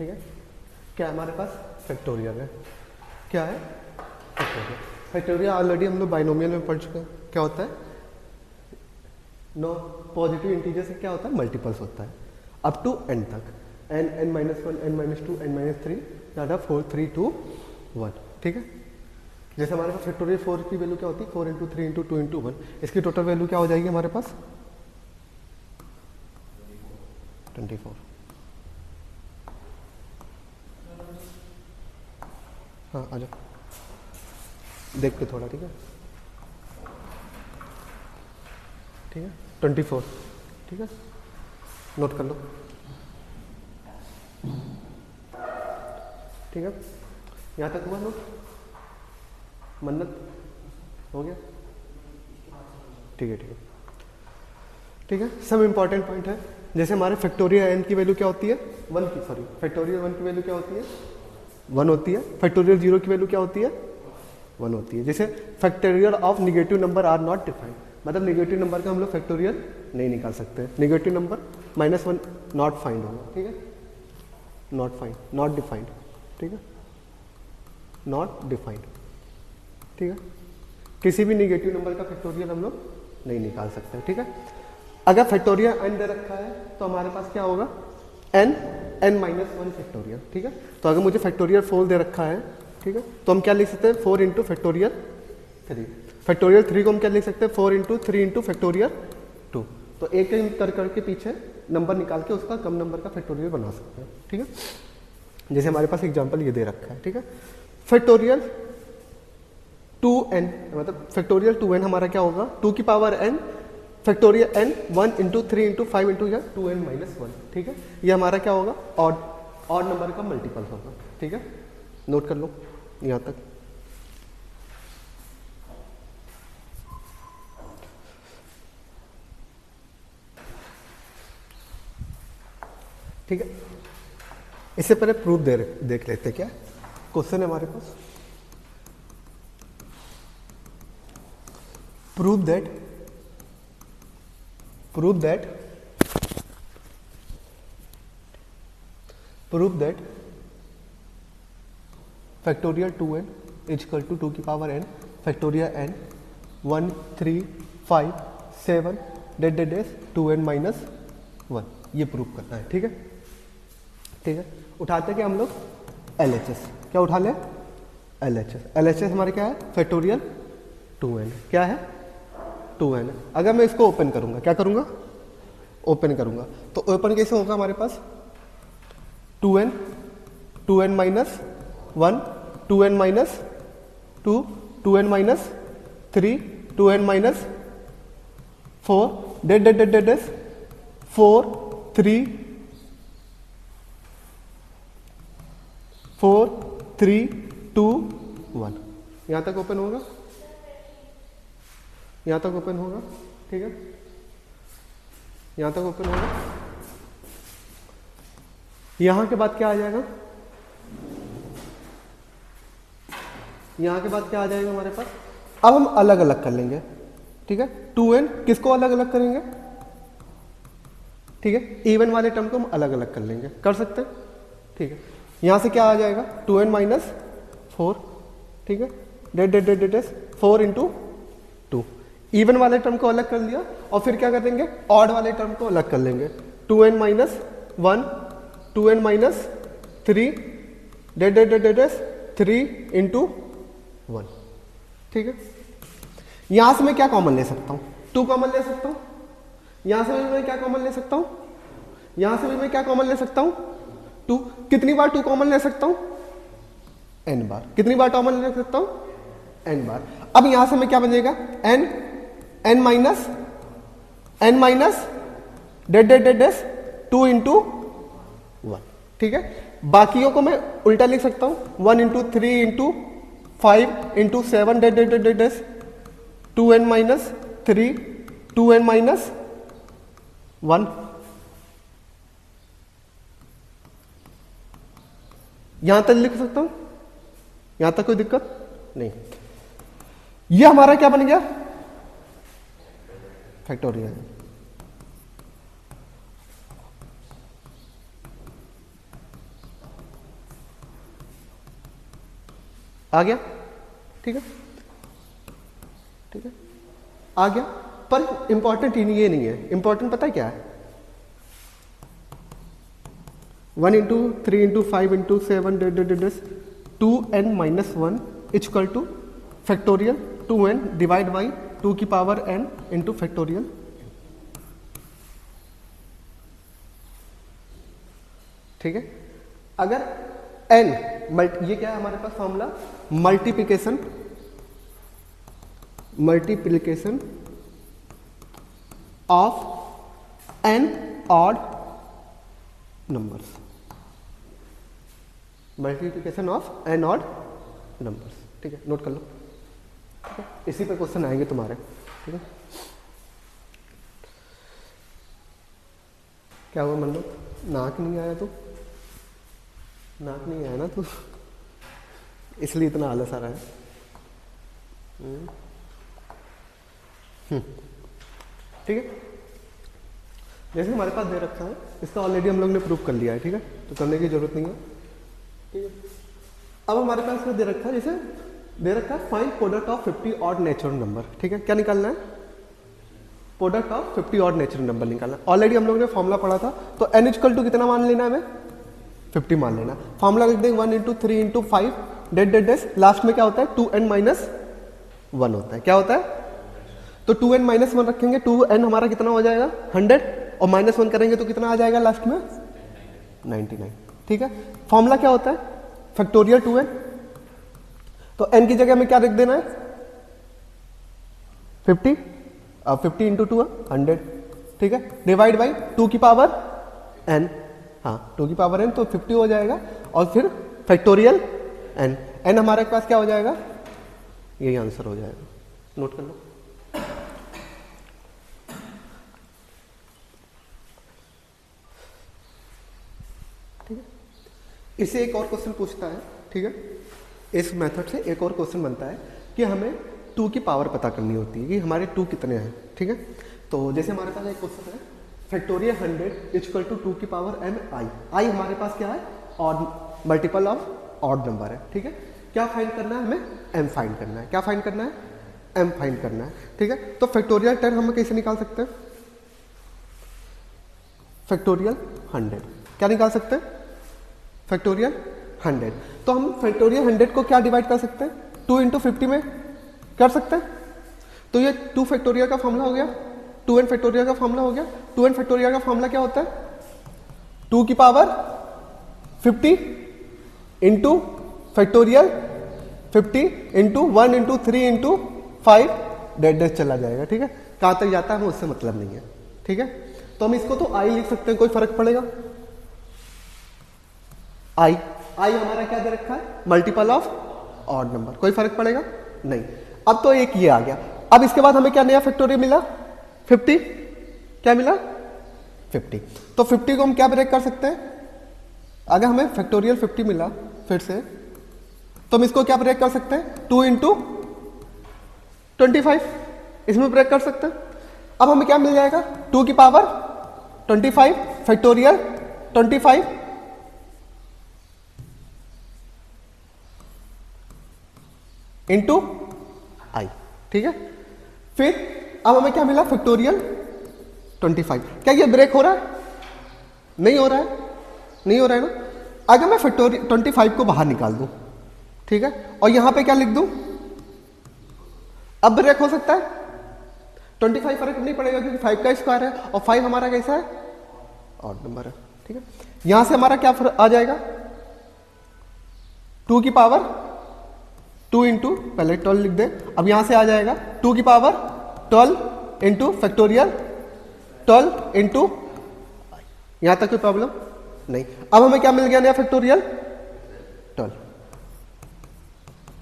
ठीक है। क्या है हमारे पास? फैक्टोरियल है। क्या है? फैक्टोरियल। फैक्टोरियल ऑलरेडी हम लोग बाइनोमियल में पढ़ चुके हैं। क्या होता है? नो पॉजिटिव इंटीजर से क्या होता है? मल्टीपल्स होता है अप टू n तक, n, n-1, n-2, n-3, ज़्यादा 4, 3, 2, 1। ठीक है। जैसे हमारे पास फैक्टोरियल 4 की वैल्यू क्या होती है? 4 इंटू 3 इंटू 2 इंटू 1। इसकी टोटल वैल्यू क्या हो जाएगी हमारे पास? 24। हाँ आ जाओ देख के थोड़ा। ठीक है, ठीक है 24। ठीक है, नोट कर लो। ठीक है, यहाँ तक हुआ नोट? मन्नत हो गया? ठीक है, ठीक है, ठीक है। सब इंपॉर्टेंट पॉइंट है। जैसे हमारे फैक्टोरियल n की वैल्यू क्या होती है? 1 की, सॉरी फैक्टोरियल 1 की वैल्यू क्या होती है? 1 होती है। फैक्टोरियल 0 की वैल्यू क्या होती है? 1 होती है। जैसे factorial of negative number are not defined, मतलब निगेटिव नंबर का हम लोग फैक्टोरियल नहीं निकाल सकते। निगेटिव नंबर -1 नॉट फाइंड होगा। ठीक है, नॉट फाइंड, नॉट डिफाइंड। ठीक है, नॉट डिफाइंड। ठीक है, किसी भी निगेटिव नंबर का फैक्टोरियल हम लोग नहीं निकाल सकते। ठीक है, अगर फैक्टोरियल n दे रखा है तो हमारे पास क्या होगा? n-1 factorial. ठीक है, तो अगर मुझे फैक्टोरियल 4 दे रखा है, ठीक है, तो हम क्या लिख सकते हैं? 4 इंटू फैक्टोरियल 3। फैक्टोरियल 3 को हम क्या लिख सकते हैं? 4 इंटू 3 इंटू फैक्टोरियल 2। तो एक एक करके पीछे नंबर निकाल के उसका कम नंबर का फैक्टोरियल बना सकते हैं। ठीक है, जैसे हमारे पास एग्जांपल ये दे रखा है। ठीक है, फैक्टोरियल 2n, मतलब फैक्टोरियल 2n हमारा क्या होगा? 2 की power n factorial n 1 into 3 into 5 into या 2n-1। ठीक है, ये हमारा क्या होगा? ऑड नंबर का मल्टीपल होगा। ठीक है, नोट कर लो यहाँ तक। ठीक है, इससे पहले प्रूफ देख लेते हैं। क्या क्वेश्चन है हमारे पास? Proof that factorial 2n is equal to 2 की power n factorial n 1 3 5 7 2n-1 ये प्रूफ करना है। ठीक है, ठीक है, उठाते क्या हम लोग? LHS। क्या उठा लें? LHS हमारे क्या है? Factorial 2n। क्या है? 2n। अगर मैं इसको ओपन करूंगा, क्या करूंगा? ओपन करूंगा, तो ओपन कैसे होगा हमारे पास? 2n 2n-1 2n-2 2n-3 2n-4 4 3 4 3 2 1। यहां तक ओपन होगा? यहां तक ओपन होगा? ठीक है, यहां तक ओपन होगा। यहां के बाद क्या आ जाएगा? यहां के बाद क्या आ जाएगा हमारे पास? अब हम अलग अलग कर लेंगे। ठीक है, 2n किसको अलग अलग करेंगे? ठीक है, इवन वाले टर्म को हम अलग अलग कर लेंगे। कर सकते हैं? ठीक है, यहां से क्या आ जाएगा? 2n-4। ठीक है, 4 इंटू 2। इवन वाले टर्म को अलग कर लिया और फिर क्या कर देंगे? ऑड वाले टर्म को अलग कर लेंगे। 2n-1 2n-3 3 into 1। ठीक है, यहां से मैं क्या कॉमन ले सकता हूं? 2 कॉमन ले सकता हूं। यहां से भी मैं क्या कॉमन ले सकता हूं? यहां से भी मैं क्या कॉमन ले सकता हूं? 2। कितनी बार 2 कॉमन ले सकता हूं? n बार। कितनी बार कॉमन ले सकता हूं? n बार। अब यहां से मैं क्या बनेगा? n minus 2 into 1। ठीक है, बाकियों को मैं उल्टा लिख सकता हूं। 1 into 3 into 5 into 7 2n-3 2n-1। यहां तक लिख सकता हूं, यहां तक कोई दिक्कत नहीं। यह हमारा क्या बन गया? फैक्टोरियल। आ गया, ठीक है, ठीक है, आ गया। पर इंपॉर्टेंट ये नहीं है, इंपॉर्टेंट पता है क्या है, 1 into 3 into 5 into 7 2n minus 1 equal two factorial 2n divide by 2 की पावर n इंटू फैक्टोरियल। ठीक है, अगर n ये क्या है हमारे पास formula, multiplication of n odd numbers, multiplication of n odd numbers. ठीक है, नोट कर लो, ठीक है, इसी पे क्वेश्चन आएंगे तुम्हारे। ठीक है, क्या हुआ मन्नू, नाक नहीं आया तो, नाक नहीं आया ना तू, इसलिए इतना आलस आ रहा है। ठीक है, जैसे हमारे पास दे रखा है, इसका ऑलरेडी हम लोग ने प्रूव कर लिया है। ठीक है, तो करने की जरूरत नहीं है। ठीक है, अब हमारे पास दे रखा है, जैसे दे रखा है find product of 50 odd natural number. ठीक है, क्या निकालना है, product of 50 odd natural number निकालना है। ऑलरेडी हम लोग ने फॉर्मूला पढ़ा था, तो n इक्वल टू कितना मान लेना है हमें, 50 मान लेना। फॉर्मूला लिख देंगे 1 इंटू 3 इंटू 5 डेड लास्ट में क्या होता है 2n माइनस 1 होता है। क्या होता है, तो 2n माइनस 1 रखेंगे, 2n हमारा कितना हो जाएगा 100, और माइनस 1 करेंगे तो कितना आ जाएगा लास्ट में 99। ठीक है, फॉर्मूला क्या होता है फैक्टोरियल 2n, तो n की जगह में क्या लिख देना है 50, अब 50 इंटू 2 100। ठीक है, डिवाइड बाई 2 की पावर n, हाँ 2 की पावर n, तो 50 हो जाएगा, और फिर फैक्टोरियल n हमारे पास क्या हो जाएगा, यही आंसर हो जाएगा। नोट कर लो। ठीक है, इससे एक और क्वेश्चन पूछता है। ठीक है, इस मेथड से एक और क्वेश्चन बनता है कि हमें 2 की पावर पता करनी होती है कि हमारे 2 कितने हैं। ठीक है, तो जैसे हमारे पास एक क्वेश्चन है फैक्टोरियल 100 इक्वल टू 2 की पावर m i हमारे पास क्या है, odd multiple of odd number है। ठीक है, क्या फाइंड करना है हमें, m फाइंड करना है। क्या फाइंड करना है, m फाइंड करना है। ठीक है, तो फैक्टोरियल 10 हम कैसे निकाल सकते हैं, फैक्टोरियल 100 क्या निकाल सकते हैं, फैक्टोरियल 100। तो हम फैक्टोरियल 100 को क्या डिवाइड कर सकते हैं, 2 इंटू 50 में कर सकते हैं। तो ये 2 फैक्टोरियल का फॉर्मूला हो गया, 2n फैक्टोरियल का फॉर्मूला हो गया। 2n फैक्टोरियल का फॉर्मूला क्या होता है, 2 की power 50 into factorial 50 into 1 into 3 into 5 dead चला जाएगा। ठीक है, कहां तक जाता है हमें उससे मतलब नहीं है। ठीक है, तो हम इसको तो i लिख सकते हैं, कोई फर्क पड़ेगा, i हमारा क्या दे रखा है, मल्टीपल ऑफ ऑड नंबर, कोई फर्क पड़ेगा नहीं। अब तो एक ये आ गया, अब इसके बाद हमें क्या नया फैक्टोरियल मिला 50, क्या मिला 50। तो 50 को हम क्या ब्रेक कर सकते हैं, अगर हमें फैक्टोरियल 50 मिला फिर से, तो हम इसको क्या ब्रेक कर सकते हैं 2 इंटू 25, इसमें ब्रेक कर सकते हैं। अब हमें क्या मिल जाएगा 2 की पावर 25 फैक्टोरियल 25 इंटू आई। ठीक है, फिर अब हमें क्या मिला फैक्टोरियल 25। क्या ये ब्रेक हो रहा है, नहीं हो रहा है, नहीं हो रहा है ना। अगर मैं फैक्टोरियल 25 को बाहर निकाल दूं, ठीक है, और यहां पे क्या लिख दूं, अब ब्रेक हो सकता है 25, फर्क नहीं पड़ेगा क्योंकि 5 का स्क्वायर है, और 5 हमारा कैसा है ऑड नंबर है। ठीक है, यहां से हमारा क्या आ जाएगा 2 की पावर 2 इंटू पहले 12 लिख दे, अब यहां से आ जाएगा 2 की पावर 12 इंटू फैक्टोरियल 12 इंटू, यहां तक कोई प्रॉब्लम नहीं। अब हमें क्या मिल गया नया फैक्टोरियल 12,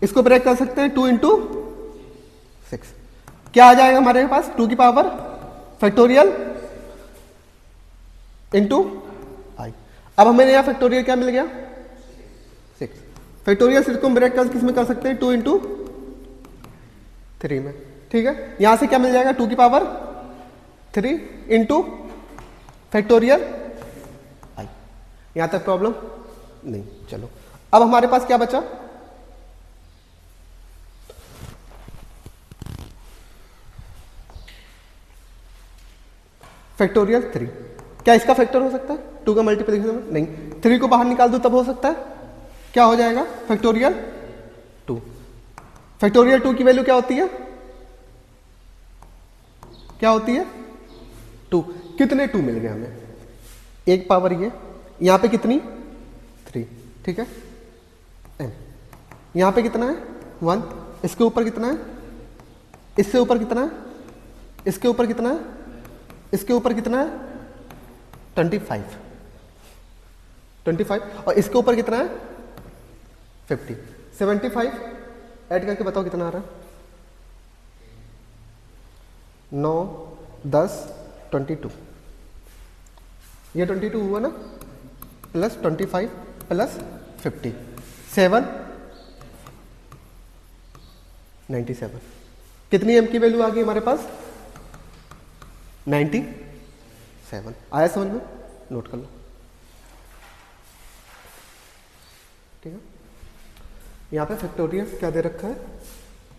इसको ब्रेक कर सकते हैं 2 इंटू 6, क्या आ जाएगा हमारे पास 2 की पावर फैक्टोरियल इंटू आई। अब हमें नया फैक्टोरियल क्या मिल गया 6। फैक्टोरियल 6 को ब्रेक कर किस में कर सकते हैं 2 इंटू 3 में। ठीक है, यहां से क्या मिल जाएगा 2 की पावर 3 इंटू फैक्टोरियल आई। यहां तक प्रॉब्लम नहीं। चलो अब हमारे पास क्या बचा, फैक्टोरियल 3। क्या इसका फैक्टर हो सकता है 2 का मल्टीप्लिकेशन में? नहीं। 3 को बाहर निकाल दूं तब हो सकता है, क्या हो जाएगा फैक्टोरियल 2। फैक्टोरियल 2 की वैल्यू क्या होती है, क्या होती है 2। कितने 2 मिल गए हमें, एक पावर ये, यहां पे कितनी 3, ठीक है। n यहां पे कितना है 1, इसके ऊपर कितना है, इससे ऊपर कितना है, इसके ऊपर कितना है, इसके ऊपर कितना है 25 और इसके ऊपर कितना है 50। 75 ऐड करके बताओ कितना आ रहा है, 9 10 22, ये 22 हुआ ना, प्लस 25 प्लस 50 7 97। कितनी m की वैल्यू आ गई हमारे पास 97। आया समझ में, नोट कर लो, ठीक है। यहाँ पे फैक्टोरियल क्या दे रखा है,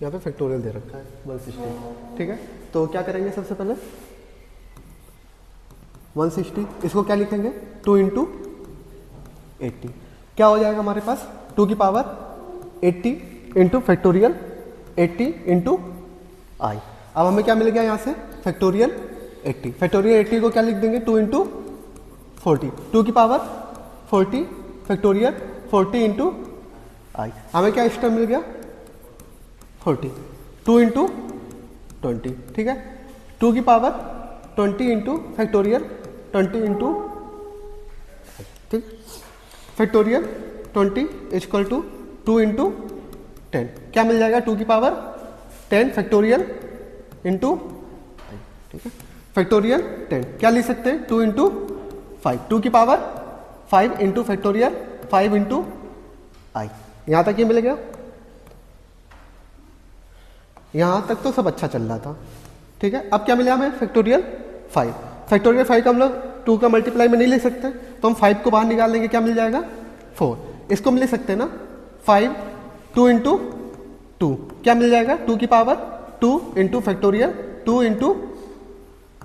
यहाँ पे फैक्टोरियल दे रखा है 160, ठीक है। तो क्या करेंगे सबसे पहले 160, इसको क्या लिखेंगे 2 इंटू 80, क्या हो जाएगा हमारे पास 2 की पावर 80 इंटू फैक्टोरियल 80 इंटू आई। अब हमें क्या मिल गया यहाँ से फैक्टोरियल 80, फैक्टोरियल 80 को क्या लिख देंगे 2 इंटू 40, 2 की पावर 40 फैक्टोरियल 40 इंटू आई। हमें क्या एक्स्ट्रा मिल गया 40, 2 इंटू 20, ठीक है। 2 की पावर 20 इंटू फैक्टोरियल 20 इंटू, ठीक, फैक्टोरियल 20 इक्वल टू 2 इंटू 10, क्या मिल जाएगा 2 की पावर 10 फैक्टोरियल इंटू, ठीक है। फैक्टोरियल 10 क्या लिख सकते हैं 2 इंटू 5, 2 की पावर 5 इंटू फैक्टोरियल 5 इंटू आई। यहां तक ये मिल गया, यहां तक तो सब अच्छा चल रहा था, ठीक है। अब क्या मिला हमें फैक्टोरियल 5, फैक्टोरियल 5 का हम लोग 2 का मल्टीप्लाई में नहीं ले सकते, तो हम 5 को बाहर निकाल लेंगे, क्या मिल जाएगा 4। इसको हम ले सकते हैं ना 5 2 इंटू 2, क्या मिल जाएगा 2 की पावर 2 इंटू फैक्टोरियल 2 इंटू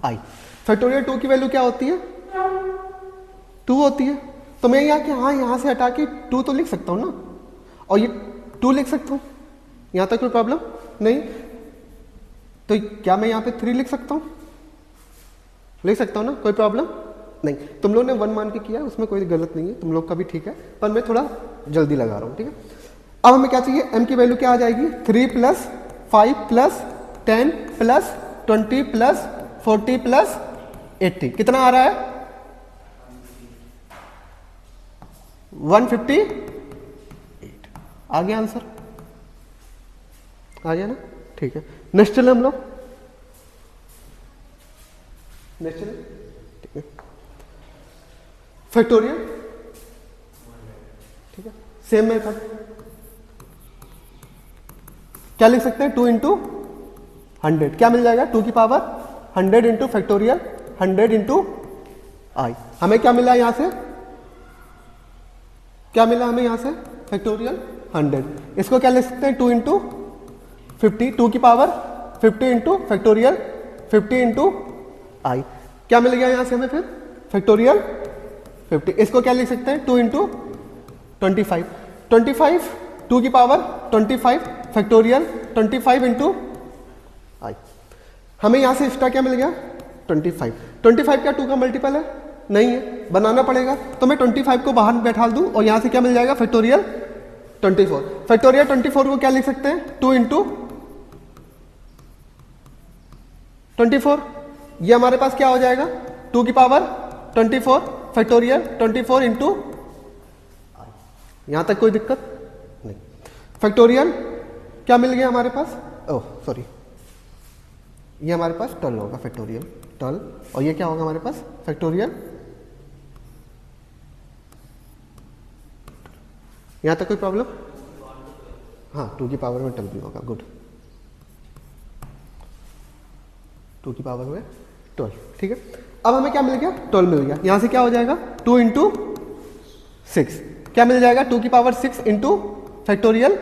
आई। फैक्टोरियल 2 की वैल्यू क्या होती है 2 होती है, तो मैं यहाँ के हाँ यहाँ से हटा के 2 तो लिख सकता हूँ ना, और ये 2 लिख सकता हूँ, यहाँ तक कोई प्रॉब्लम नहीं। तो क्या मैं यहाँ पे 3 लिख सकता हूँ, लिख सकता हूँ ना, कोई प्रॉब्लम नहीं। तुम लोग ने 1 मान के किया, उसमें कोई गलत नहीं है, तुम लोग का भी ठीक है, पर मैं थोड़ा जल्दी लगा रहा हूँ, ठीक है। अब हमें क्या चाहिए m की वैल्यू क्या आ जाएगी 3 plus 5 plus 10 plus 20 plus 40 plus 80, कितना आ रहा है 158। आ गया आंसर, आ गया ना, ठीक है। नेक्स्ट चले हम लोग, नेक्स्ट चले, ठीक है। फैक्टोरियल, ठीक है, सेम मेथड, क्या लिख सकते हैं 2 इंटू 100, क्या मिल जाएगा 2 की पावर 100 इंटू फैक्टोरियल 100 इंटू आई। हमें क्या मिला यहां से, क्या मिला हमें यहां से फैक्टोरियल 100, इसको क्या लिख सकते हैं 2 इंटू 50, 2 की पावर 50 इंटू फैक्टोरियल 50 इंटू आई। क्या मिल गया यहां से हमें फिर फैक्टोरियल 50, इसको क्या लिख सकते हैं 2 इंटू 25, 25 2 की पावर 25 फैक्टोरियल 25 इंटू आई। हमें यहां से एक्स्ट्रा क्या मिल गया 25, 25 क्या 2 का मल्टीपल है नहीं है, बनाना पड़ेगा, तो मैं 25 को बाहर बैठा दूं और यहां से क्या मिल जाएगा फैक्टोरियल 24, फैक्टोरियल 24 को क्या लिख सकते हैं 2 इंटू 24, ये हमारे पास क्या हो जाएगा 2 की पावर 24 फैक्टोरियल 24 इंटू, यहां तक कोई दिक्कत नहीं। फैक्टोरियल क्या मिल गया हमारे पास, ओह सॉरी, ये हमारे पास 12 होगा फैक्टोरियल 12, और ये क्या होगा हमारे पास फैक्टोरियल, यहां तक कोई प्रॉब्लम, हाँ 2 की पावर में 12 भी होगा, गुड, 2 की पावर में 12, ठीक है। अब हमें क्या मिल गया 12 मिल गया, यहां से क्या हो जाएगा 2 इंटू 6, क्या मिल जाएगा 2 की पावर 6 इंटू फैक्टोरियल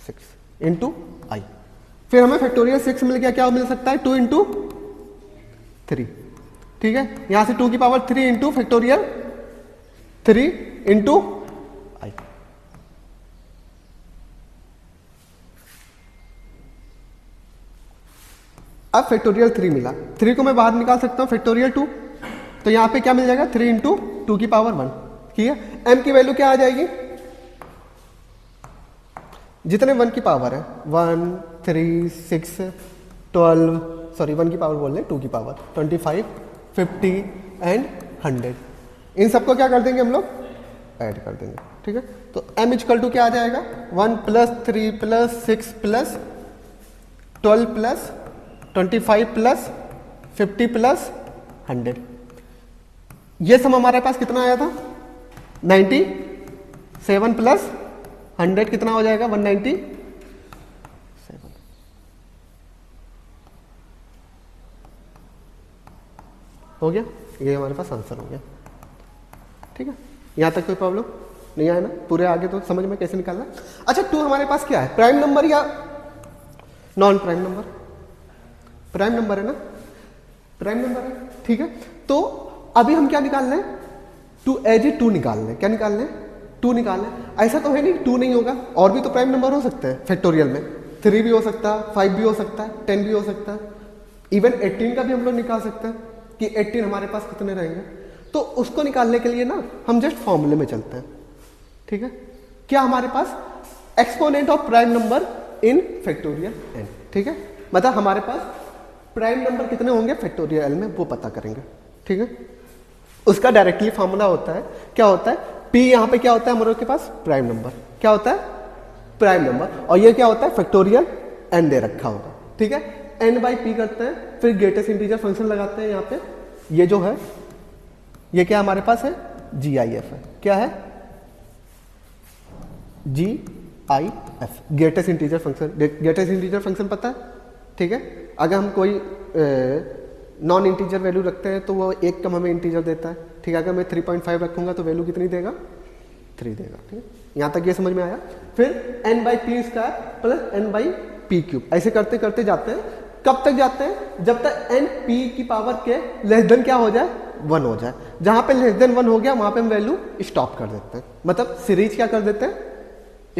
6 इंटू आई। फिर हमें फैक्टोरियल 6 मिल गया, क्या मिल सकता है 2 इंटू 3, ठीक है, यहां से 2 की पावर 3 इंटू फैक्टोरियल 3 इंटू आई। अब फैक्टोरियल 3 मिला, 3 को मैं बाहर निकाल सकता हूं फैक्टोरियल 2, तो यहां पे क्या मिल जाएगा 3 इंटू 2 की पावर 1। ठीक है, m की वैल्यू क्या आ जाएगी, जितने 1 की पावर है 1 3 6 12 सॉरी 1 की पावर बोल रहे 2 की पावर 25 50 एंड 100, इन सबको क्या कर देंगे हम लोग ऐड कर देंगे। ठीक है, तो m इक्वल टू क्या आ जाएगा 1 plus 3 plus 6 plus 12 plus 25 plus 50 plus 100। ये सम हमारे पास कितना आया था 97 प्लस 100 कितना हो जाएगा 197। हो गया, ये हमारे पास आंसर हो गया। ठीक है, यहां तक कोई प्रॉब्लम नहीं आया ना, पूरे आगे तो समझ में कैसे निकालना। अच्छा 2 हमारे पास क्या है, प्राइम नंबर या non prime number, prime number है ना, प्राइम नंबर है। ठीक है, तो अभी हम क्या निकाल रहे हैं 2 एज ए 2 निकाल रहे हैं, क्या निकाल रहे हैं 2 निकाल रहे हैं। ऐसा तो है नहीं 2 नहीं होगा, और भी तो प्राइम नंबर हो सकते हैं फैक्टोरियल में, 3 भी हो सकता है 5 भी हो सकता है 10 भी हो सकता है, इवन 18 का भी हम लोग निकाल सकते हैं कि 18 हमारे पास कितने रहेंगे। तो उसको निकालने के लिए ना हम जस्ट फॉर्मूले में चलते हैं। ठीक है, क्या हमारे पास exponent of prime number in factorial n। ठीक है, मतलब हमारे पास प्राइम नंबर कितने होंगे फैक्टोरियल में वो पता करेंगे। ठीक है, उसका डायरेक्टली फॉर्मूला होता है, क्या होता है p, यहां पे क्या होता है हमारे के पास प्राइम नंबर, क्या होता है प्राइम नंबर, और ये क्या होता है फैक्टोरियल n दे रखा होगा। ठीक है, n बाई p करते हैं, फिर ग्रेटेस्ट इंटीजर फंक्शन लगाते हैं यहाँ पे, ये जो है ये क्या हमारे पास है GIF है, क्या है GIF greatest integer function. Greatest integer function पता है। ठीक है, अगर हम कोई नॉन इंटीजर वैल्यू रखते हैं तो वो एक कम हमें इंटीजर देता है। ठीक है, अगर मैं 3.5 रखूंगा तो वैल्यू कितनी देगा 3 देगा। ठीक है, यहां तक ये समझ में आया। फिर n by P square plus n by P cube, ऐसे करते करते जाते हैं, कब तक जाते हैं जब तक n p की पावर के लेस देन क्या हो जाए 1 हो जाए। जहां पे लेस देन 1 हो गया वहां पे हम वैल्यू स्टॉप कर देते हैं, मतलब सीरीज क्या कर देते हैं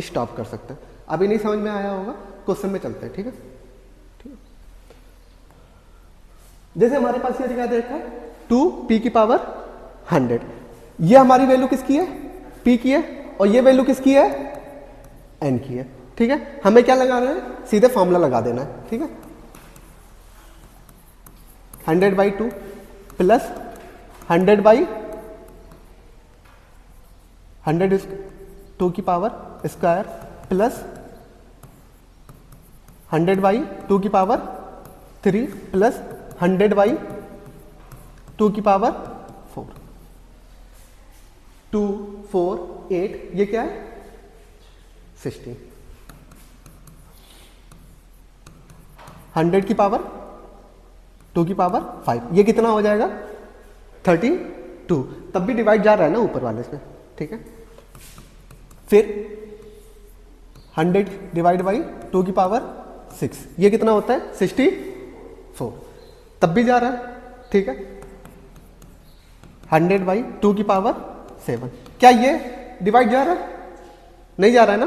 स्टॉप कर सकते हैं। अभी नहीं समझ में आया होगा, क्वेश्चन में चलते हैं। ठीक है, जैसे हमारे पास ये दिखा देखा 2p की पावर 100, ये हमारी वैल्यू किसकी है p की है, और ये वैल्यू किसकी है n की है। ठीक है, हमें क्या लगा रहे हैं सीधे फॉर्मूला लगा देना है। ठीक है, 100/2 प्लस 100/100 2 की पावर स्क्वायर प्लस 100/2 की पावर 3 प्लस 100/2 की पावर 4, 2 4 8, ये क्या है 16, 100 की पावर 2 की पावर 5, ये कितना हो जाएगा 32, तब भी डिवाइड जा रहा है ना ऊपर वाले से। ठीक है, फिर 100 डिवाइड बाई 2 की पावर 6, ये कितना होता है 64, तब भी जा रहा है। ठीक है, 100/2 की पावर 7, क्या ये डिवाइड जा रहा है नहीं जा रहा है ना।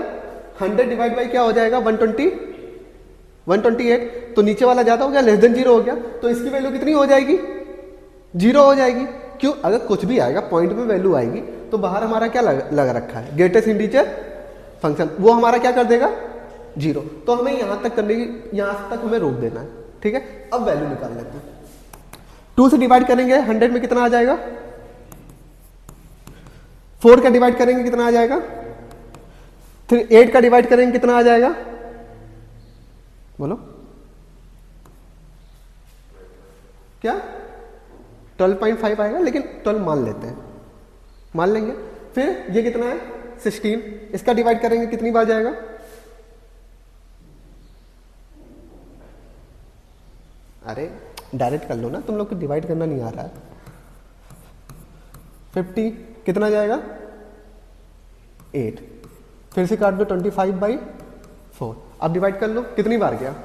100 डिवाइड बाई क्या हो जाएगा 128, तो नीचे वाला ज्यादा हो गया, लेस देन 0 हो गया, तो इसकी वैल्यू कितनी हो जाएगी 0 हो जाएगी। क्यों, अगर कुछ भी आएगा पॉइंट में वैल्यू आएगी तो बाहर हमारा क्या लगा रखा है ग्रेटेस्ट इंटीजर फंक्शन, वो हमारा क्या कर देगा 0, तो हमें यहां तक करने की, यहां तक हमें रोक देना है। ठीक है, अब वैल्यू निकाल लेते हैं। 2 से डिवाइड करेंगे 100 में कितना आ जाएगा, 4 का डिवाइड करेंगे कितना आ जाएगा, फिर 8 का डिवाइड करेंगे कितना आ जाएगा, बोलो क्या 12.5 आएगा, लेकिन 12 मान लेते हैं, मान लेंगे। फिर ये कितना है 16, इसका डिवाइड करेंगे कितनी बार जाएगा, अरे डायरेक्ट कर लो ना, तुम लोग को डिवाइड करना नहीं आ रहा है। 50 कितना जाएगा 8, फिर से काट दो 25/4, अब डिवाइड कर लो कितनी बार गया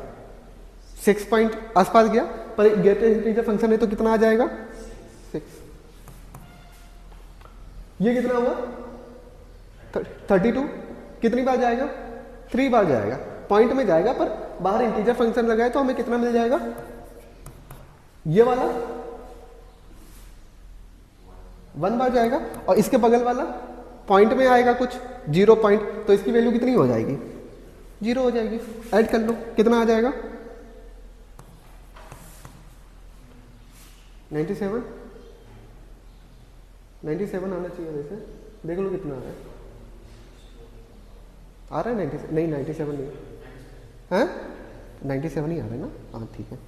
6 पॉइंट आसपास गया, पर ग्रेटेस्ट इंटीजर फंक्शन है तो कितना आ जाएगा 6, ये कितना हुआ 32, कितनी बार जाएगा 3 बार जाएगा, पॉइंट में जाएगा, पर बाहर इंटीजर फंक्शन लगाए तो हमें कितना मिल जाएगा, ये वाला 1 बार जाएगा, और इसके बगल वाला पॉइंट में आएगा कुछ 0 पॉइंट, तो इसकी वैल्यू कितनी हो जाएगी 0 हो जाएगी। ऐड कर लो, कितना आ जाएगा 97 आना चाहिए वैसे, देख लो कितना आ रहा है 97 नहीं 97 नहीं है, 97 ही आ रहा है ना, हाँ ठीक है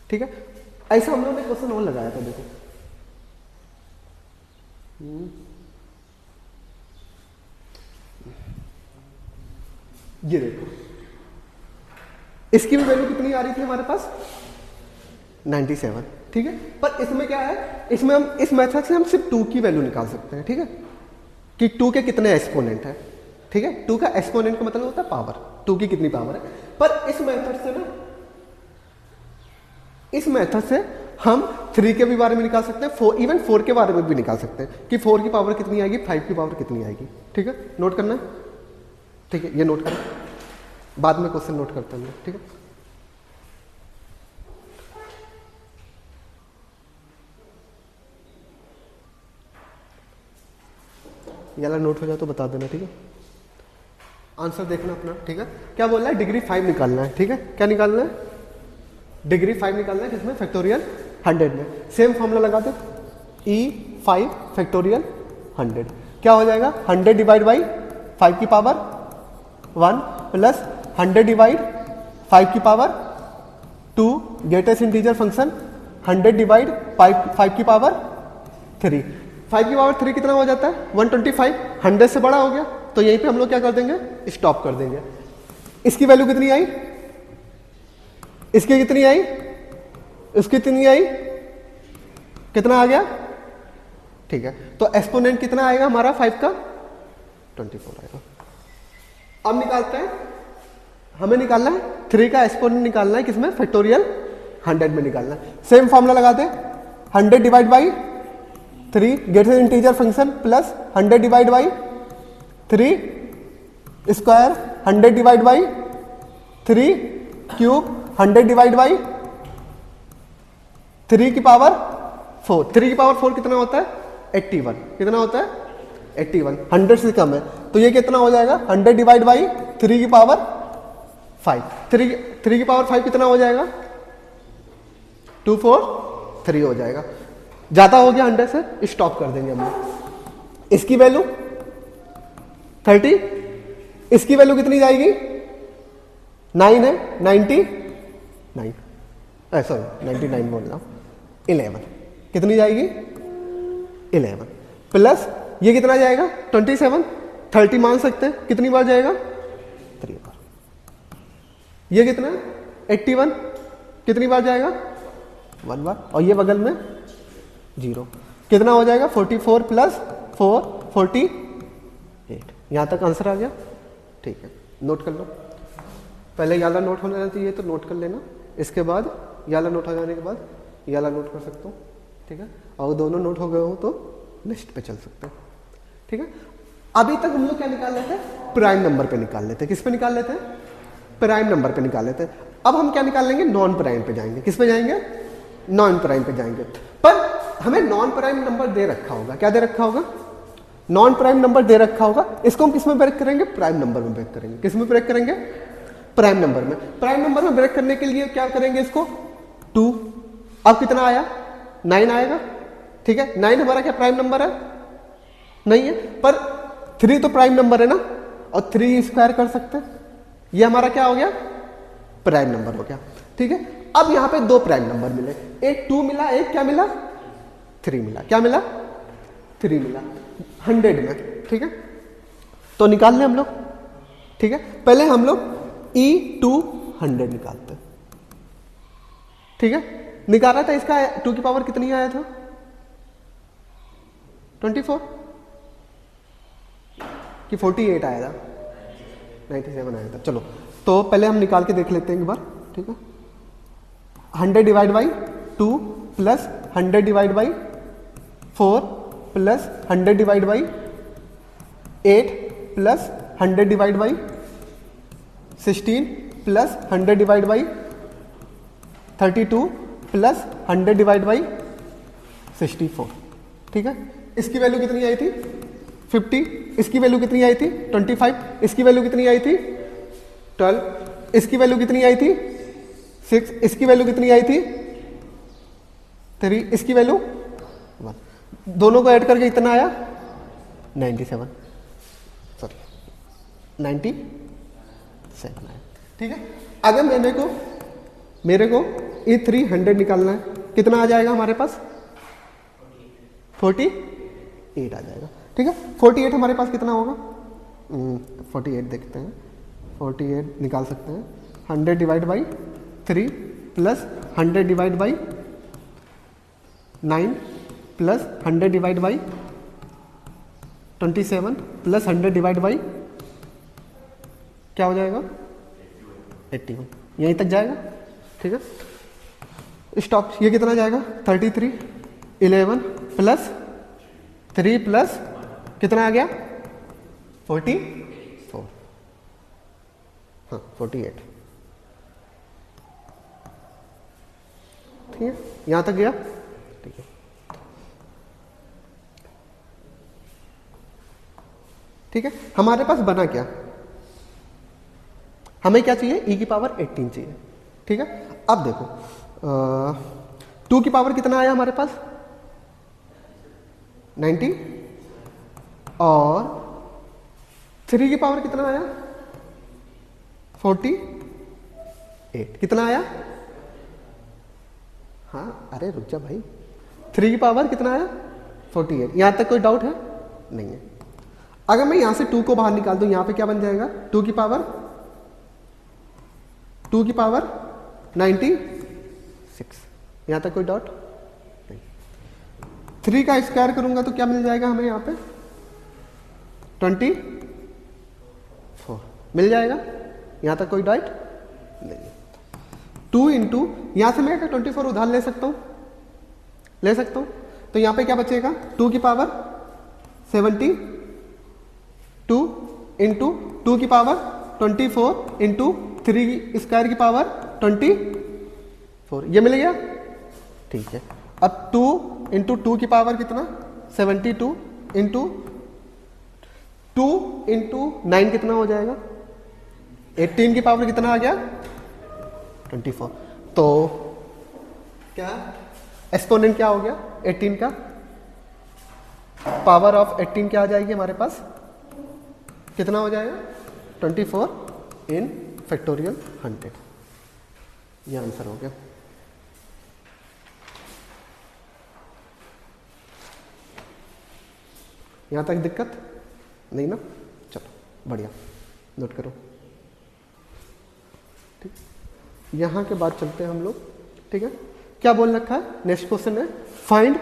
ठीक है। ऐसा हम लोगों ने क्वेश्चन और लगाया था, देखो ये देखो, इसकी भी वैल्यू कितनी आ रही थी हमारे पास 97, ठीक है। पर इसमें क्या है, इसमें हम इस मेथड से हम सिर्फ 2 की वैल्यू निकाल सकते हैं, ठीक है, कि 2 के कितने एक्सपोनेंट है, ठीक है। 2 का एक्सपोनेंट का मतलब होता है पावर, 2 की कितनी पावर है। पर इस मेथड से ना, इस मेथड से हम 3 के भी बारे में निकाल सकते हैं, 4 इवन 4 के बारे में भी निकाल सकते हैं कि 4 की पावर कितनी आएगी, 5 की पावर कितनी आएगी, ठीक है। नोट करना है, ठीक है, ये नोट करो, बाद में क्वेश्चन नोट करते हैं, ठीक है। ये वाला नोट हो जाए तो बता देना, ठीक है। आंसर देखना अपना, ठीक है। क्या बोल रहा है, डिग्री 5 निकालना है, ठीक है। क्या निकालना है, डिग्री 5 निकालना है, किसमें फैक्टोरियल 100 में। सेम फॉर्मूला लगा दो, E5 फैक्टोरियल 100 क्या हो जाएगा, 100 डिवाइड बाई 5 की पावर 1 प्लस 100 डिवाइड 5 की power 2 greatest integer function 100 divide 5 की पावर 3। 5 की पावर 3 कितना हो जाता है 125, 100 से बड़ा हो गया, तो यहीं पे हम लोग क्या कर देंगे, स्टॉप कर देंगे। इसकी वैल्यू कितनी आई, इसकी कितनी आई, इसकी कितनी आई, कितना आ गया, ठीक है। तो एक्सपोनेंट कितना आएगा हमारा 5 का 24 आएगा। अब निकालते हैं, हमें निकालना है 3 का एक्सपोनेंट निकालना है, किसमें फैक्टोरियल 100 में निकालना है। सेम फॉर्मूला लगाते हैं, 100 divide by 3 greatest integer function plus 100 divide by 3 square 100 divide by 3 cube 100 divide by 3 की पावर 4। 3 की पावर 4 कितना होता है 81, कितना होता है 81, 100 से कम है, तो ये कितना हो जाएगा 100 डिवाइड बाई 3 की पावर 5। 3 की पावर 5 कितना हो जाएगा 243 हो जाएगा। ज्यादा हो गया 100 से, स्टॉप कर देंगे हम लोग। इसकी वैल्यू 30, इसकी वैल्यू कितनी जाएगी 9 है, 99 सॉरी 99 बोल रहा हूं, 11 कितनी जाएगी 11 प्लस ये कितना जाएगा 27, 30 मान सकते हैं, कितनी बार जाएगा 3 बार। ये कितना 81 कितनी बार जाएगा 1 बार, और ये बगल में 0 कितना हो जाएगा 44 प्लस 4 48। यहां तक आंसर आ गया, ठीक है। नोट कर लो, पहले याला नोट होना चाहिए तो नोट कर लेना, इसके बाद याला नोट हो जाने के बाद याला नोट कर सकते हो, ठीक है। और दोनों नोट हो गए हो तो नेक्स्ट पे चल सकते हैं, ठीक है। अभी तक हम लोग क्या निकाल लेते हैं, प्राइम नंबर पे निकाल लेते हैं। किस पे निकाल लेते हैं, प्राइम नंबर पे निकाल लेते हैं। अब हम क्या निकाल लेंगे, नॉन प्राइम पे जाएंगे। किस पे जाएंगे, नॉन प्राइम पे जाएंगे। पर हमें नॉन प्राइम नंबर दे रखा होगा, क्या दे रखा होगा, नॉन प्राइम नंबर दे रखा होगा। इसको हम किस में ब्रेक करेंगे, प्राइम नंबर में ब्रेक करेंगे। किस में ब्रेक करेंगे, प्राइम नंबर में। प्राइम नंबर में ब्रेक करने के लिए क्या करेंगे, इसको 2, अब कितना आया 9 आएगा, ठीक है। 9 हमारा क्या प्राइम नंबर है, नहीं है, पर 3 तो प्राइम नंबर है ना, और 3 स्क्वायर कर सकते हैं, ये हमारा क्या हो गया प्राइम नंबर हो गया, ठीक है। अब यहां पे 2 प्राइम नंबर मिले, एक 2 मिला, एक क्या मिला 3 मिला। क्या मिला 3 मिला 100 में, ठीक है। तो निकाल लें हम लोग, ठीक है। पहले हम लोग E200 निकालते हैं, ठीक है। निकाला था इसका 2 की पावर कितनी आया था 24 कि 48 आया था, 97 आया था। चलो तो पहले हम निकाल के देख लेते हैं एक बार, ठीक है। 100 divide by 2 plus 100 divide by 4 plus 100 divide by 8 plus 100 divide by 16 plus 100 divide by 32 plus 100 divide by 64। ठीक है, इसकी वैल्यू कितनी आई थी 50, इसकी वैल्यू कितनी आई थी 25, इसकी वैल्यू कितनी आई थी 12, इसकी वैल्यू कितनी आई थी 6, इसकी वैल्यू कितनी आई थी 3, इसकी वैल्यू 1। दोनों को ऐड करके इतना आया 97, सॉरी 97 आया। ठीक है, अगर मेरे को ये 300 निकालना है, कितना आ जाएगा हमारे पास 48 आ जाएगा। ठीक है, 48 हमारे पास कितना होगा 48 देखते हैं, 48 निकाल सकते हैं 100 divide by 3 plus 100 divide by 9 plus 100 divide by 27 plus 100 divide by क्या हो जाएगा 81, यहीं तक जाएगा। ठीक है, स्टॉप। ये कितना जाएगा 33, 11 प्लस 3 प्लस कितना आ गया 44, हाँ 48। ठीक है, यहां तक गया। ठीक है, ठीक है, हमारे पास बना क्या, हमें क्या चाहिए e की पावर 18 चाहिए। ठीक है, अब देखो 2 की पावर कितना आया हमारे पास 90 और 3 की पावर कितना आया 48, कितना आया, हाँ अरे रुक जा भाई, 3 की पावर कितना आया 48। यहां तक कोई डाउट है नहीं है। अगर मैं यहां से 2 को बाहर निकाल दूं, यहां पे क्या बन जाएगा 2 की पावर 96, यहां तक कोई डाउट नहीं। 3 का स्क्वायर करूंगा तो क्या मिल जाएगा हमें यहां पे 24 मिल जाएगा, यहां तक कोई डाउट नहीं। 2 इंटू यहां से मैं 24 उधार ले सकता हूं, तो यहां पे क्या बचेगा 2 की पावर 72 इंटू 2 की पावर 24 इंटू 3 स्क्वायर की पावर 24, ये मिल गया। ठीक है, अब 2 इंटू 2 की पावर कितना 72 इंटू 2 इंटू 9 कितना हो जाएगा 18 की पावर कितना आ गया 24। तो क्या एक्सपोनेंट क्या हो गया 18 का, पावर ऑफ 18 क्या आ जाएगी हमारे पास, कितना हो जाएगा 24 इन फैक्टोरियल 100। ये आंसर हो गया। यहां तक दिक्कत नहीं ना, चलो बढ़िया, नोट करो। ठीक, यहां के बाद चलते हैं हम लोग। ठीक है, क्या बोल रखा है नेक्स्ट क्वेश्चन है find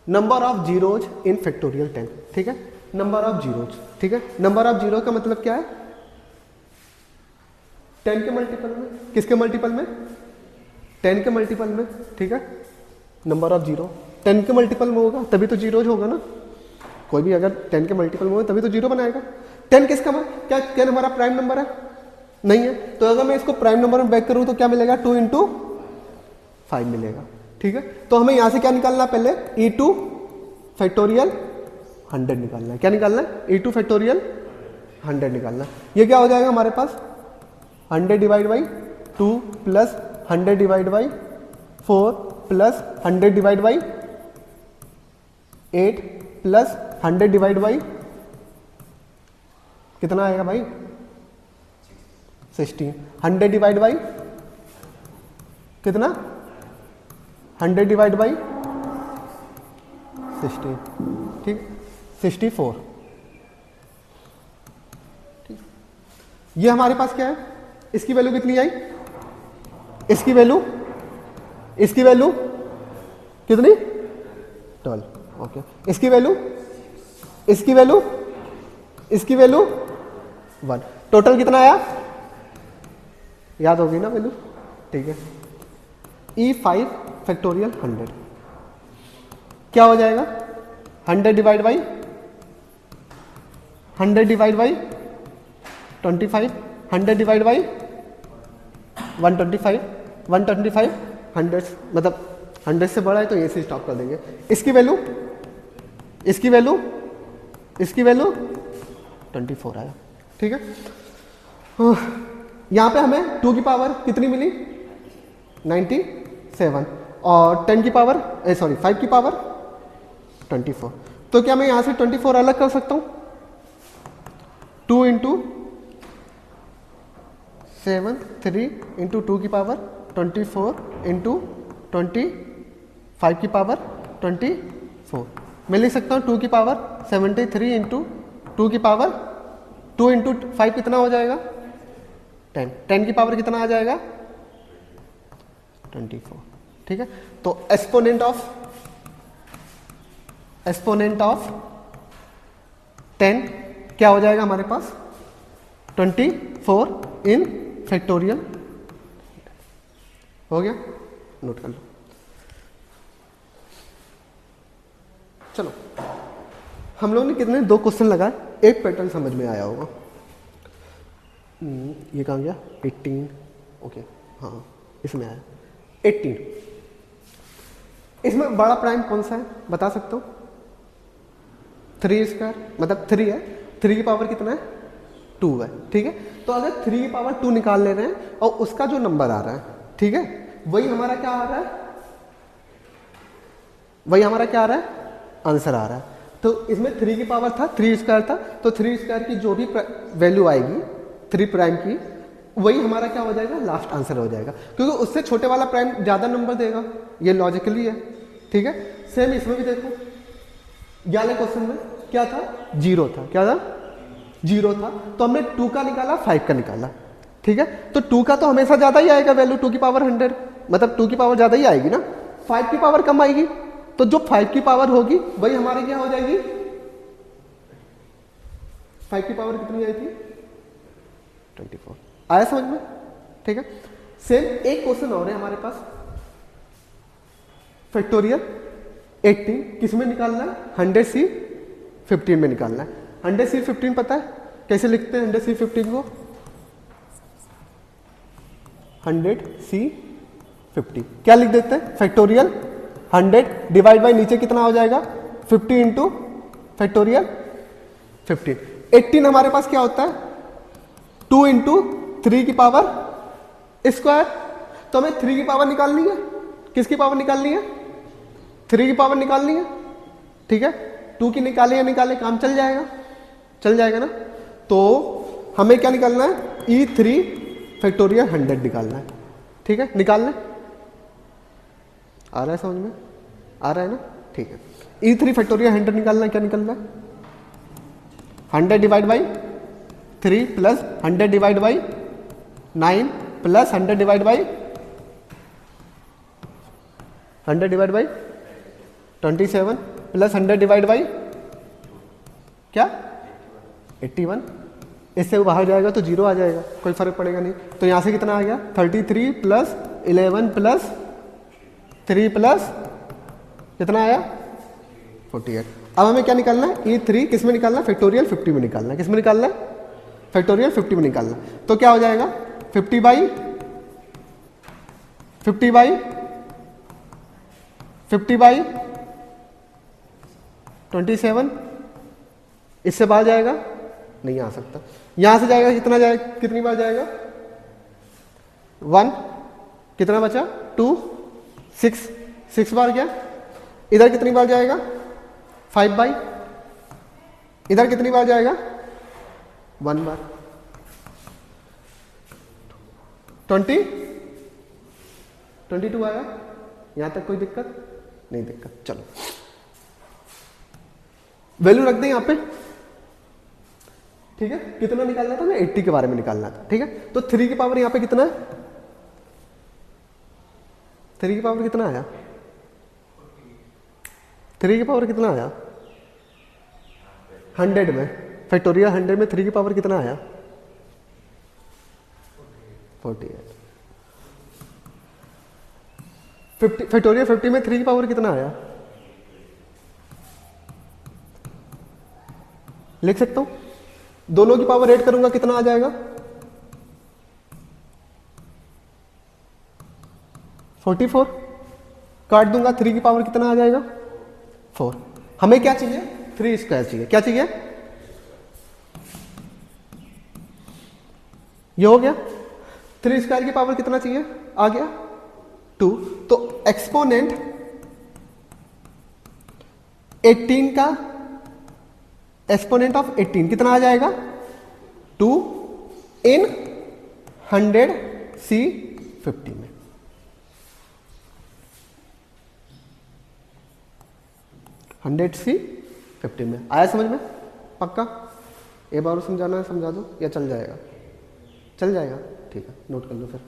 number of zeros in factorial 10। ठीक है, नंबर ऑफ जीरोज। ठीक है, नंबर ऑफ जीरो का मतलब क्या है 10 के मल्टीपल में, किसके मल्टीपल में 10 के मल्टीपल में। ठीक है, नंबर ऑफ जीरो 10 के मल्टीपल में होगा तभी तो जीरोज होगा ना, कोई भी अगर 10 के मल्टीपल में हो तभी तो जीरो बनाएगा। 10 किसका क्या 10 हमारा प्राइम नंबर है नहीं है, तो अगर मैं इसको प्राइम नंबर में बैक करूं तो क्या मिलेगा 2 इंटू 5 मिलेगा। ठीक है, तो हमें यहां से क्या निकालना पहले e2 फैक्टोरियल 100 निकालना है। क्या निकालना है e2 फैक्टोरियल 100 निकालना है। ये क्या हो जाएगा हमारे पास 100 divide by 2 plus 100 divide by 4 plus 100 divide by 8 plus 100 divide by कितना आएगा भाई 16। 100 डिवाइड बाई कितना 100 डिवाइड बाई 16, ठीक 64। ठीक, ये हमारे पास क्या है, इसकी वैल्यू कितनी आई, इसकी वैल्यू कितनी 12। ओके, इसकी वैल्यू 1। टोटल कितना आया याद होगी ना वैल्यू। ठीक है, E5 फैक्टोरियल 100 क्या हो जाएगा 100 divide by 100 divide by 25, 100 divide by 125, 125 100 मतलब 100 से बड़ा है तो ये से स्टॉप कर देंगे। इसकी वैल्यू इसकी वैल्यू इसकी वैल्यू 24 आया। ठीक है, यहाँ पे हमें 2 की पावर कितनी मिली 97 और 10 की पावर 5 की पावर 24। तो क्या मैं यहाँ से 24 अलग कर सकता हूँ 2 इंटू 7 3 इंटू 2 की पावर 24 इंटू 25 की पावर 24। मैं लिख सकता हूँ 2 की पावर 73 इंटू 2 की पावर 2 इंटू 5 कितना हो जाएगा 10, 10 की पावर कितना आ जाएगा 24। ठीक है, तो एक्सपोनेंट ऑफ 10 क्या हो जाएगा हमारे पास 24 इन फैक्टोरियल। हो गया, नोट कर लो। चलो, हम लोगों ने कितने 2 क्वेश्चन लगाए, एक पैटर्न समझ में आया होगा। ये कहाँ गया 18, ओके हाँ इसमें आया 18। इसमें बड़ा प्राइम कौन सा है बता सकते हो 3 स्क्वायर मतलब 3 है, 3 की पावर कितना है 2 है। ठीक है, तो अगर 3 की पावर 2 निकाल ले रहे हैं और उसका जो नंबर आ रहा है, ठीक है, वही हमारा क्या आ रहा है, वही हमारा क्या आ रहा है आंसर आ रहा है। तो इसमें 3 की पावर था 3 स्क्वायर था, तो 3 स्क्वायर की जो भी वैल्यू आएगी 3 प्राइम की, वही हमारा क्या हो जाएगा लास्ट आंसर हो जाएगा, क्योंकि उससे छोटे वाला प्राइम ज्यादा नंबर देगा, ये लॉजिकली है। ठीक है, सेम इसमें भी देखो, ये वाले क्वेश्चन में क्या था 0 था, क्या था 0 था, तो हमने 2 का निकाला 5 का निकाला। ठीक है, तो 2 का तो हमेशा ज्यादा ही आएगा वैल्यू 2 की पावर 100, मतलब 2 की पावर ज्यादा ही आएगी ना, 5 की पावर कम आएगी, तो जो 5 की पावर होगी वही हमारी क्या हो जाएगी 5 की पावर कितनी आई थी 24। आया समझ में। ठीक है, सेम एक क्वेश्चन और है हमारे पास, फैक्टोरियल 18 किस में निकालना है 100C15 में निकालना है। 100C15 पता है कैसे लिखते हैं 100C15 को 100C50 क्या लिख देते हैं फैक्टोरियल 100 डिवाइड बाई नीचे कितना हो जाएगा 50 इंटू फैक्टोरियल 15। 18 हमारे पास क्या होता है 2 इंटू 3 की पावर स्क्वायर, तो हमें 3 की पावर निकालनी है, किसकी पावर निकालनी है 3 की पावर निकालनी है। ठीक है, 2 की निकाले या निकाले काम चल जाएगा ना। तो हमें क्या निकालना है E3 फैक्टोरियल 100 निकालना है। ठीक है, निकाल लें, आ रहा है समझ में, आ रहा है ना। ठीक है, E3 फैक्टोरियल 100 निकालना है, क्या निकलना है 100 divide by 3 plus 100 divide by 9 plus 100 divide by 27 plus 100 divide by क्या 81। इससे वो बाहर जाएगा तो 0 आ जाएगा, कोई फर्क पड़ेगा नहीं। तो यहां से कितना आ गया 33 प्लस 11 प्लस 3 प्लस कितना आया 48। अब हमें क्या निकालना है E3 किस में निकालना है फैक्टोरियल 50 में निकालना है। किस में निकालना है फैक्टोरियल 50 में निकालना है। तो क्या हो जाएगा 50 बाई 27, इससे बाहर जाएगा नहीं आ सकता, यहां से जाएगा कितना जाएगा, कितनी बार जाएगा 1, कितना बचा 2, 6 बार गया। इधर कितनी बार जाएगा 5 बाई, इधर कितनी बार जाएगा 1 बार। 22 आया, यहां तक कोई दिक्कत नहीं, दिक्कत। चलो वैल्यू रख दें यहां पे। ठीक है, कितना निकालना था, मैं 80 के बारे में निकालना था। ठीक है, तो 3 की पावर यहां पे कितना है 3 की पावर कितना आया 3 की पावर कितना आया 100 में, फैक्टोरियल 100 में 3 की पावर कितना आया 48। फैक्टोरियल 50 में 3 की पावर कितना आया लिख सकता हूं, दोनों की पावर ऐड करूंगा कितना आ जाएगा 44, काट दूंगा 3 की पावर कितना आ जाएगा 4। हमें क्या चाहिए 3 स्क्वायर चाहिए, क्या चाहिए ये हो गया। 3 स्क्वायर की पावर कितना चाहिए आ गया 2। तो एक्सपोनेंट 18 का एक्सपोनेंट ऑफ 18 कितना आ जाएगा 2 इन 100C50 में। C50 में आया समझ में पक्का? एक बार समझाना है समझा दो या चल जाएगा? चल जाएगा, ठीक है नोट कर लो फिर।